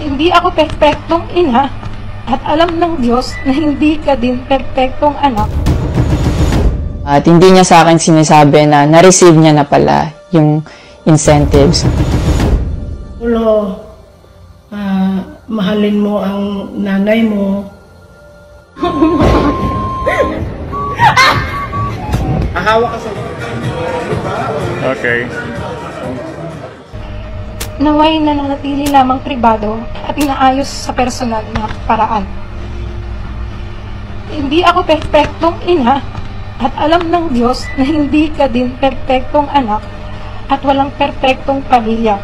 Hindi ako perpektong ina at alam ng Diyos na hindi ka din perpektong anak. At hindi niya sa akin sinasabi na na-receive niya na pala yung incentives. Ulo, mahalin mo ang nanay mo. Ahawa ka sa... Okay. Naway na nanatili lamang pribado at inaayos sa personal na paraan. Hindi ako perpektong ina at alam ng Diyos na hindi ka din perpektong anak at walang perpektong pamilya.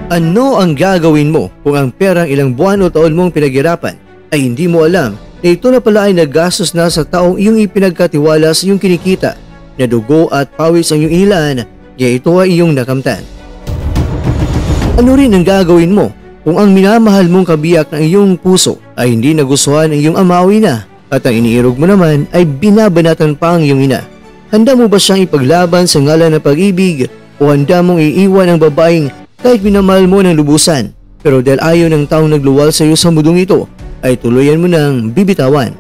Ano ang gagawin mo kung ang perang ilang buwan o taon mong pinaghirapan ay hindi mo alam na ito na pala ay nagastos na sa taong iyong ipinagkatiwala sa iyong kinikita, na dugo at pawis ang iyong inilaan, kaya ito ay iyong nakamtan? Ano rin ang gagawin mo kung ang minamahal mong kabiyak ng iyong puso ay hindi nagustuhan ng iyong ama o ina at ang iniirog mo naman ay binabanatan pa ang iyong ina? Handa mo ba siyang ipaglaban sa ngalan ng pag-ibig o handa mong iiwan ang babaeng kahit minamahal mo ng lubusan, pero dahil ayaw ng taong nagluwal sa iyo sa mundong ito, ay tuluyan mo nang bibitawan?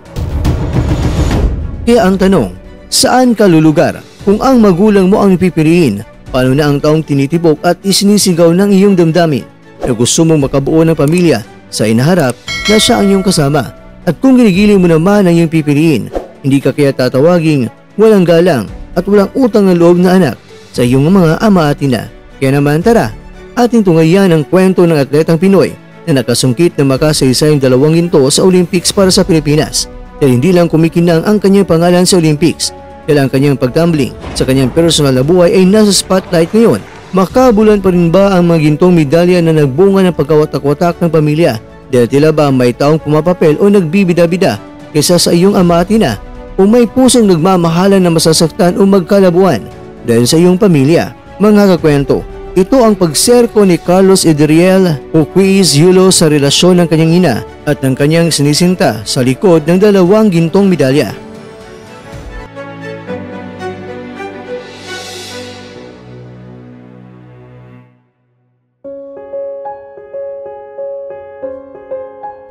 Kaya ang tanong, saan ka lulugar kung ang magulang mo ang pipiliin? Paano na ang taong tinitibok at isinisigaw ng iyong damdamin na gusto mong makabuo ng pamilya sa inaharap na siya ang iyong kasama? At kung ginigiling mo naman ang iyong pipiliin, hindi ka kaya tatawaging walang galang at walang utang ng loob na anak sa iyong mga ama at ina? Kaya naman tara, ating tungayan ang kwento ng atletang Pinoy na nakasungkit na makasaysayang 2 ginto sa Olympics para sa Pilipinas, dahil hindi lang kumikinang ang kanyang pangalan sa Olympics, dahil ang kanyang pagtumbling sa kanyang personal na buhay ay nasa spotlight ngayon. Makabulan pa rin ba ang mga gintong medalya na nagbunga ng pagkawatak-watak ng pamilya, dahil tila ba may taong pumapapel o nagbibida-bida kaysa sa iyong ama at ina, o may pusong nagmamahalan na masasaktan o magkalabuan dahil sa iyong pamilya? Mga kakwento, ito ang pagserko ni Carlos Edriel o Quiz Yulo sa relasyon ng kanyang ina at ng kanyang sinisinta sa likod ng 2 gintong medalya.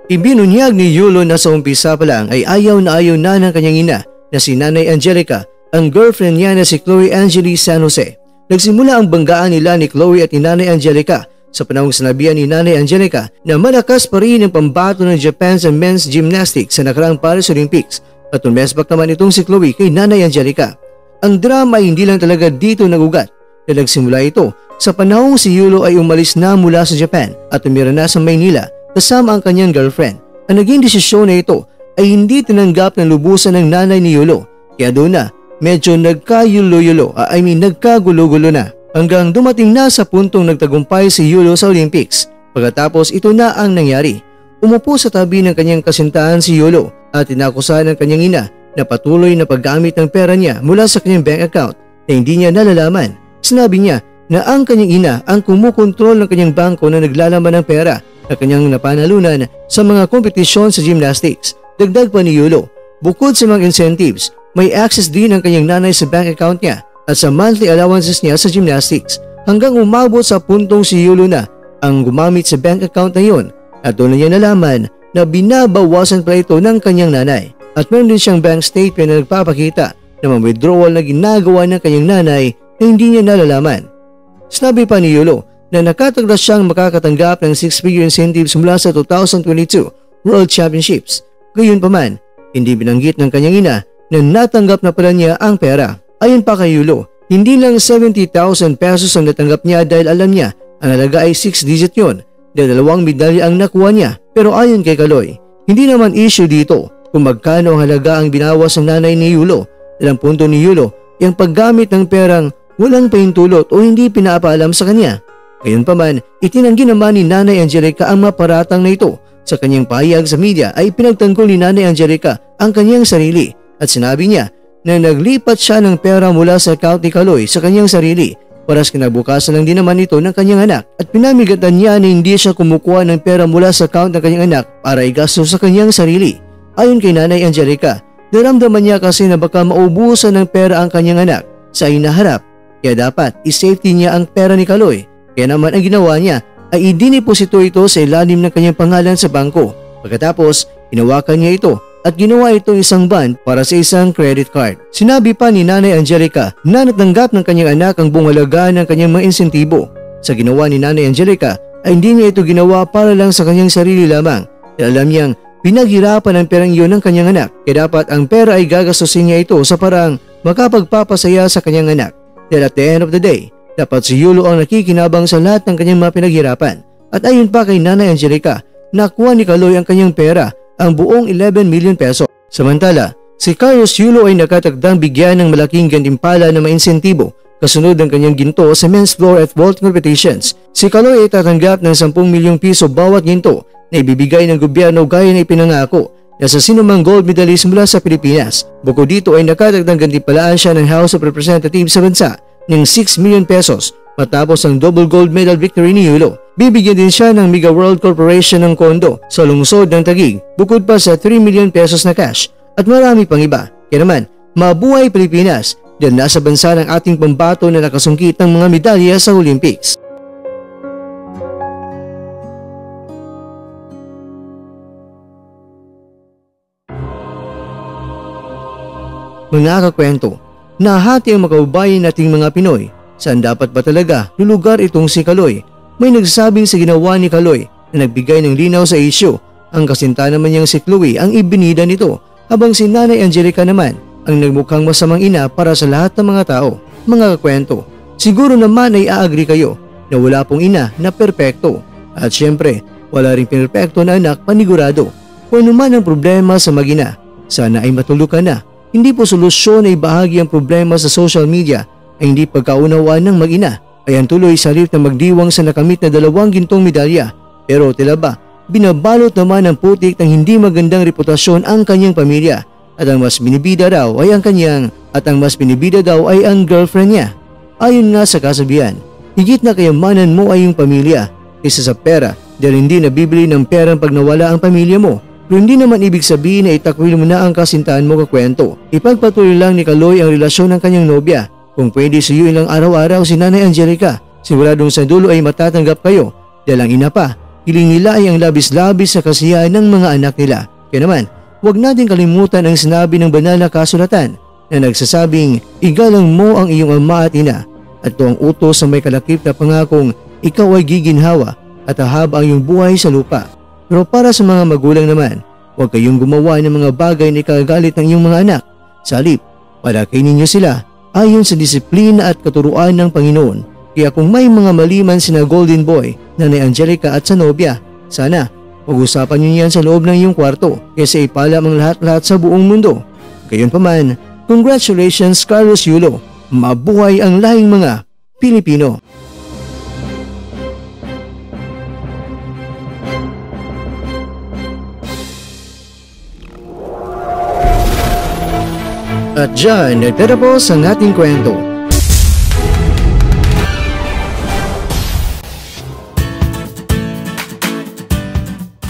Ibinunyag ni Yulo na sa umpisa pa lang ay ayaw na ng kanyang ina na si Nanay Angelica, ang girlfriend niya na si Chloe Angeli San Jose. Nagsimula ang banggaan nila ni Chloe at ni Nanay Angelica sa panahong sinabihan ni Nanay Angelica na malakas pa rin ang pambato ng Japan sa men's gymnastics sa nakaraang Paris Olympics, at tumesbak naman itong si Chloe kay Nanay Angelica. Ang drama ay hindi lang talaga dito nagugat, na nagsimula ito sa panahong si Yulo ay umalis na mula sa Japan at tumira na sa Maynila kasama ang kanyang girlfriend. Ang naging desisyon na ito ay hindi tinanggap ng lubusan ng nanay ni Yulo, kaya doon na medyo nagkagulo-gulo na, hanggang dumating na sa puntong nagtagumpay si Yulo sa Olympics. Pagkatapos ito na ang nangyari. Umupo sa tabi ng kanyang kasintahan si Yulo at inakusahan ng kanyang ina na patuloy na paggamit ng pera niya mula sa kanyang bank account na hindi niya nalalaman. Sinabi niya na ang kanyang ina ang kumukontrol ng kanyang bangko na naglalaman ng pera na kanyang napanalunan sa mga kompetisyon sa gymnastics. Dagdag pa ni Yulo, bukod sa mga incentives, may access din ang kanyang nanay sa bank account niya at sa monthly allowances niya sa gymnastics, hanggang umabot sa puntong si Yulo na ang gumamit sa bank account na yun, at doon na niya nalaman na binabawasan pa ito ng kanyang nanay. At meron din siyang bank statement na nagpapakita na mga withdrawal na ginagawa ng kanyang nanay na hindi niya nalalaman. Sinabi pa ni Yulo na nakatagdas siyang makakatanggap ng 6-figure incentives mula sa 2022 World Championships. Gayunpaman, hindi binanggit ng kanyang ina na natanggap na pala niya ang pera. Ayon pa kay Yulo, hindi lang 70,000 pesos ang natanggap niya dahil alam niya ang halaga ay 6-digit yun, dahil 2 medalya ang nakuha niya. Pero ayon kay Kaloy, hindi naman issue dito kung magkano ang halaga ang binawas ng nanay ni Yulo. Dahil ang punto ni Yulo ay ang paggamit ng perang walang pahintulot o hindi pinapaalam sa kanya. Gayunpaman, itinanggi naman ni Nanay Angelica ang maparatang na ito. Sa kanyang pahayag sa media ay pinagtanggol ni Nanay Angelica ang kanyang sarili at sinabi niya na naglipat siya ng pera mula sa account ni Kaloy sa kanyang sarili, paras kinabukasan lang din naman ito ng kanyang anak, at pinamigatan niya na hindi siya kumukuha ng pera mula sa account ng kanyang anak para igastos sa kanyang sarili. Ayon kay Nanay Angelica, naramdaman niya kasi na baka maubusan ng pera ang kanyang anak sa inaharap. kaya dapat i-safety niya ang pera ni Kaloy. Kaya naman ang ginawa niya ay idiniposito ito sa ilalim ng kanyang pangalan sa bangko. Pagkatapos, hinawakan niya ito at ginawa ito isang bond para sa isang credit card. Sinabi pa ni Nanay Angelica na natanggap ng kanyang anak ang buong halaga ng kanyang mga insentibo. Sa ginawa ni Nanay Angelica ay hindi niya ito ginawa para lang sa kanyang sarili lamang. Dahil alam niyang pinaghirapan ang perang iyon ng kanyang anak, kaya dapat ang pera ay gagastusin niya ito sa parang makapagpapasaya sa kanyang anak. Dahil at the end of the day, dapat si Yulo ang nakikinabang sa lahat ng kanyang mga pinaghirapan. At ayon pa kay Nanay Angelica, nakuha ni Kaloy ang kanyang pera, ang buong 11 million peso. Samantala, si Carlos Yulo ay nakatagdang bigyan ng malaking gantimpala na mainsentibo kasunod ng kanyang ginto sa men's floor at vault competitions. Si Kaloy ay tatanggap ng 10 milyong piso bawat ginto na ibibigay ng gobyerno gaya na ipinangako na sa sinumang gold medalist mula sa Pilipinas. Bukod dito ay nakatagdang gantimpalaan siya ng House of Representatives sa bansa ng 6 million pesos matapos ang double gold medal victory ni Yulo. Bibigyan din siya ng Mega World Corporation ng kondo sa lungsod ng Taguig bukod pa sa 3 million pesos na cash at marami pang iba. Kaya naman, mabuhay Pilipinas dahil nasa bansa ng ating pambato na nakasungkit ng mga medalya sa Olympics. Mga kakwento, nahati ang makaubayan nating mga Pinoy. Saan dapat ba talaga lulugar itong si Kaloy? May nagsasabing sa ginawa ni Kaloy na nagbigay ng linaw sa isyu. Ang kasinta naman niyang si Chloe ang ibinida nito, habang si Nanay Angelica naman ang nagmukhang masamang ina para sa lahat ng mga tao. Mga kakwento, siguro naman ay aagree kayo na wala pong ina na perpekto. At syempre, wala ring perpekto na anak panigurado. Kung ano man ang problema sa mag-ina, sana ay matulukan na. Hindi po solusyon ay bahagi ang problema sa social media ay hindi pagkaunawaan ng mag-ina. Ayan tuloy sa halip na magdiwang sa nakamit na 2 gintong medalya. Pero tila ba, binabalot naman ng putik ng hindi magandang reputasyon ang kanyang pamilya. At ang mas binibida daw ay ang girlfriend niya. Ayon nga sa kasabihan, higit na kayamanan mo ay yung pamilya kaysa sa pera dahil hindi nabibili ng perang pag nawala ang pamilya mo. Pero hindi naman ibig sabihin na itakwil mo na ang kasintahan mo kakwento. Ipagpatuloy lang ni Kaloy ang relasyon ng kanyang nobya. Kung pwede suyuin lang araw-araw si Nanay Angelica, siguradong sa dulo ay matatanggap kayo dahil ang ina pa, hiling nila ay ang labis-labis sa kasiyahan ng mga anak nila. Kaya naman, huwag natin kalimutan ang sinabi ng banal na kasulatan na nagsasabing igalang mo ang iyong ama at ina at ito ang utos sa may kalakip na pangakong ikaw ay giginhawa at hahaba ang iyong buhay sa lupa. Pero para sa mga magulang naman, huwag kayong gumawa ng mga bagay na ikagagalit ng iyong mga anak. Sa halip, palakayin ninyo sila ayon sa disiplina at katuruan ng Panginoon. Kaya kung may mga maliman sina Golden Boy, Nanay Angelica at sa nobya, sana pag-usapan niyo yan sa loob ng iyong kwarto kaysa ipalam ang lahat-lahat sa buong mundo. Gayunpaman, congratulations Carlos Yulo. Mabuhay ang lahing mga Pilipino. At dyan, nagtatapos ang ating kwento.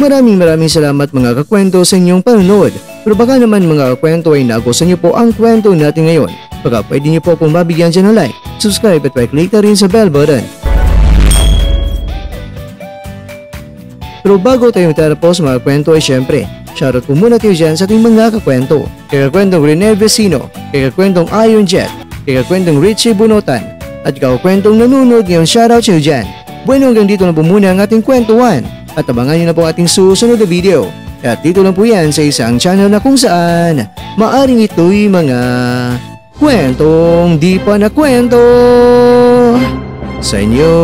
Maraming salamat mga kakwento sa inyong panonood. Pero baka naman mga kakwento ay nagustuhan niyo po ang kwento natin ngayon. Baka pwede niyo po kung mabigyan dyan ng like, subscribe at click na rin sa bell button. Pero bago tayo magtatapos mga kwento ay syempre, shoutout po muna tayo dyan sa ating mga kakwento. Kay kakwentong Rene Vecino, kay kakwentong Iron Jet, kay kakwentong Richie Bunotan, at kakwentong nanonood ngayon, shoutout sa iyo dyan. Bueno, hanggang dito na po muna ang ating kwentuhan. At abangan nyo na po ating susunod na video. At dito lang po yan sa isang channel na kung saan maaring ito'y mga kwentong di pa na kwento sa inyo.